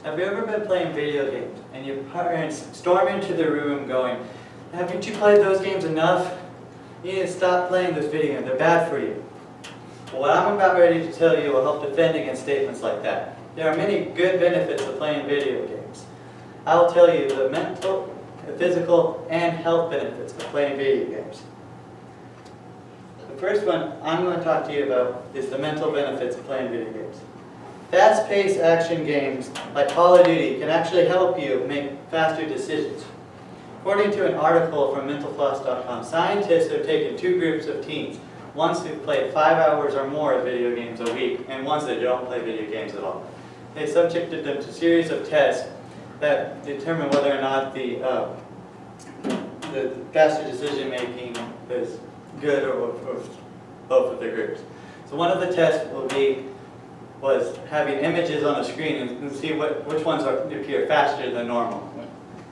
Have you ever been playing video games and your parents storm into the room going, "Haven't you played those games enough? You need to stop playing those video games, they're bad for you." Well, what I'm about ready to tell you will help defend against statements like that. There are many good benefits of playing video games. I will tell you the mental, physical, and health benefits of playing video games. The first one I'm going to talk to you about is the mental benefits of playing video games. Fast-paced action games like Call of Duty can actually help you make faster decisions. According to an article from mentalfloss.com, scientists have taken two groups of teens, ones who play 5 hours or more of video games a week, and ones that don't play video games at all. They subjected them to a series of tests that determine whether or not the faster decision making is good or both of the groups. So one of the tests was having images on the screen and see which ones appear faster than normal.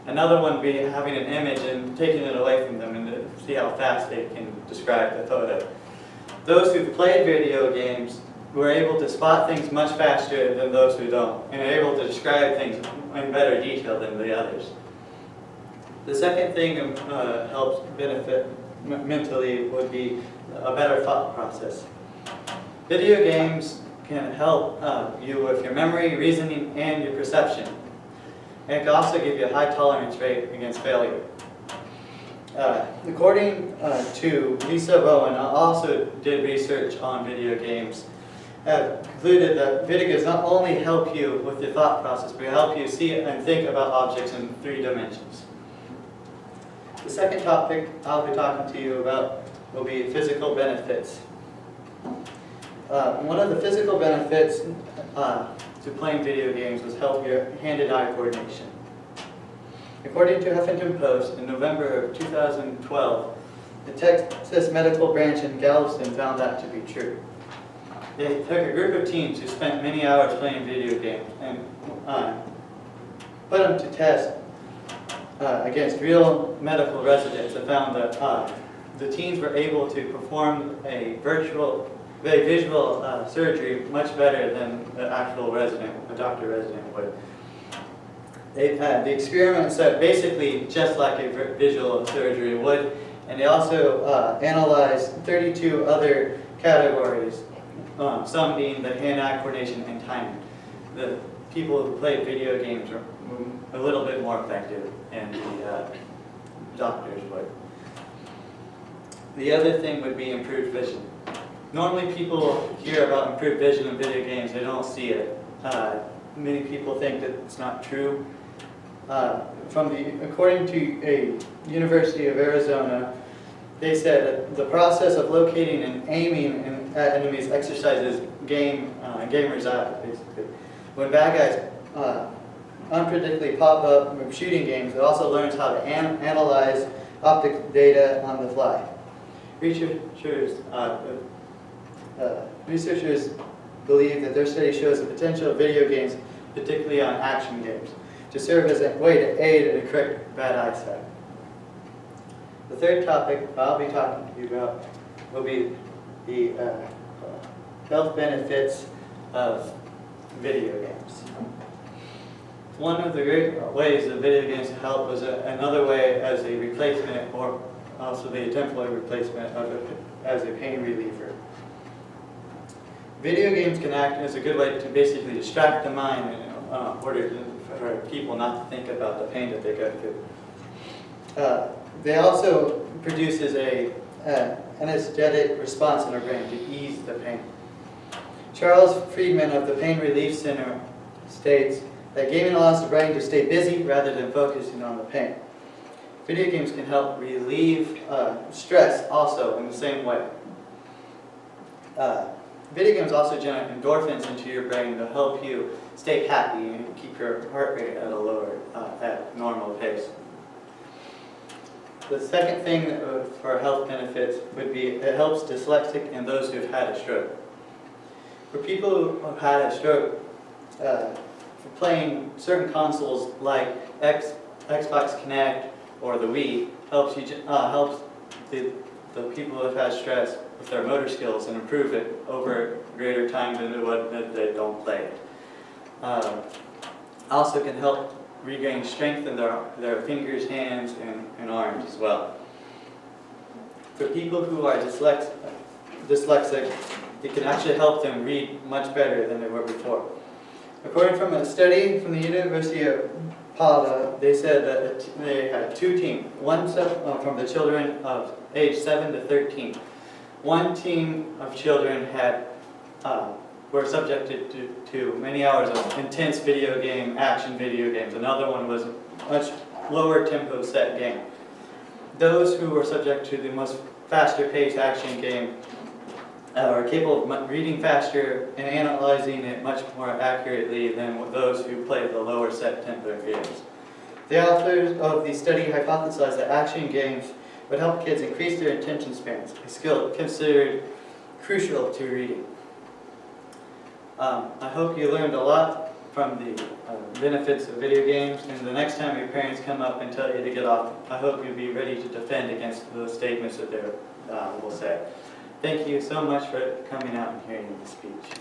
Another one would be having an image and taking it away from them and to see how fast they can describe the photo. Those who've played video games were able to spot things much faster than those who don't, and are able to describe things in better detail than the others. The second thing that helps benefit mentally would be a better thought process. Video games can help you with your memory, reasoning, and your perception. And it can also give you a high tolerance rate against failure. According to Lisa Rowan, who also did research on video games, concluded that video games not only help you with your thought process, but help you see and think about objects in 3 dimensions. The second topic I'll be talking to you about will be physical benefits. One of the physical benefits to playing video games was help your hand and eye coordination. According to Huffington Post, in November of 2012, the Texas Medical Branch in Galveston found that to be true. They took a group of teens who spent many hours playing video games and put them to test against real medical residents and found that the teens were able to perform a visual surgery much better than the actual doctor-resident would. The experiment said basically just like a visual surgery would, and they also analyzed 32 other categories, some being the hand-eye coordination and timing. The people who played video games were a little bit more effective, and the doctors would. The other thing would be improved vision. Normally people hear about improved vision in video games, they don't see it. Many people think that it's not true. According to a University of Arizona, they said that the process of locating and aiming at enemies exercises gamers' eyes, basically. When bad guys unpredictably pop up from shooting games, it also learns how to analyze optic data on the fly. Researchers believe that their study shows the potential of video games, particularly on action games, to serve as a way to aid and correct bad eyesight. The third topic I'll be talking to you about will be the health benefits of video games. One of the great ways that video games help was another way as a replacement, or also the temporary replacement as a pain reliever. Video games can act as a good way to basically distract the mind in order for people not to think about the pain that they go through. They also produces an anesthetic response in our brain to ease the pain. Charles Friedman of the Pain Relief Center states that gaming allows the brain to stay busy rather than focusing on the pain. Video games can help relieve stress also in the same way. Video games also generate endorphins into your brain to help you stay happy and keep your heart rate at a lower, at normal pace. The second thing for health benefits would be it helps dyslexic and those who've had a stroke. For people who've had a stroke, for playing certain consoles like Xbox Kinect or the Wii helps the people who have had stress with their motor skills and improve it over a greater time than what they don't play it. Also can help regain strength in their fingers, hands, and arms as well. For people who are dyslexic, it can actually help them read much better than they were before. According from a study from the University of Padua, they said that they had two teams, one from the children of age 7 to 13. One team of children were subjected to many hours of intense action video games. Another one was a much lower tempo set game. Those who were subject to the most faster paced action game are capable of reading faster and analyzing it much more accurately than those who play the lower set tempo games. The authors of the study hypothesized that action games would help kids increase their attention spans, a skill considered crucial to reading. I hope you learned a lot from the benefits of video games, and the next time your parents come up and tell you to get off, I hope you'll be ready to defend against those statements that they will say. Thank you so much for coming out and hearing the speech.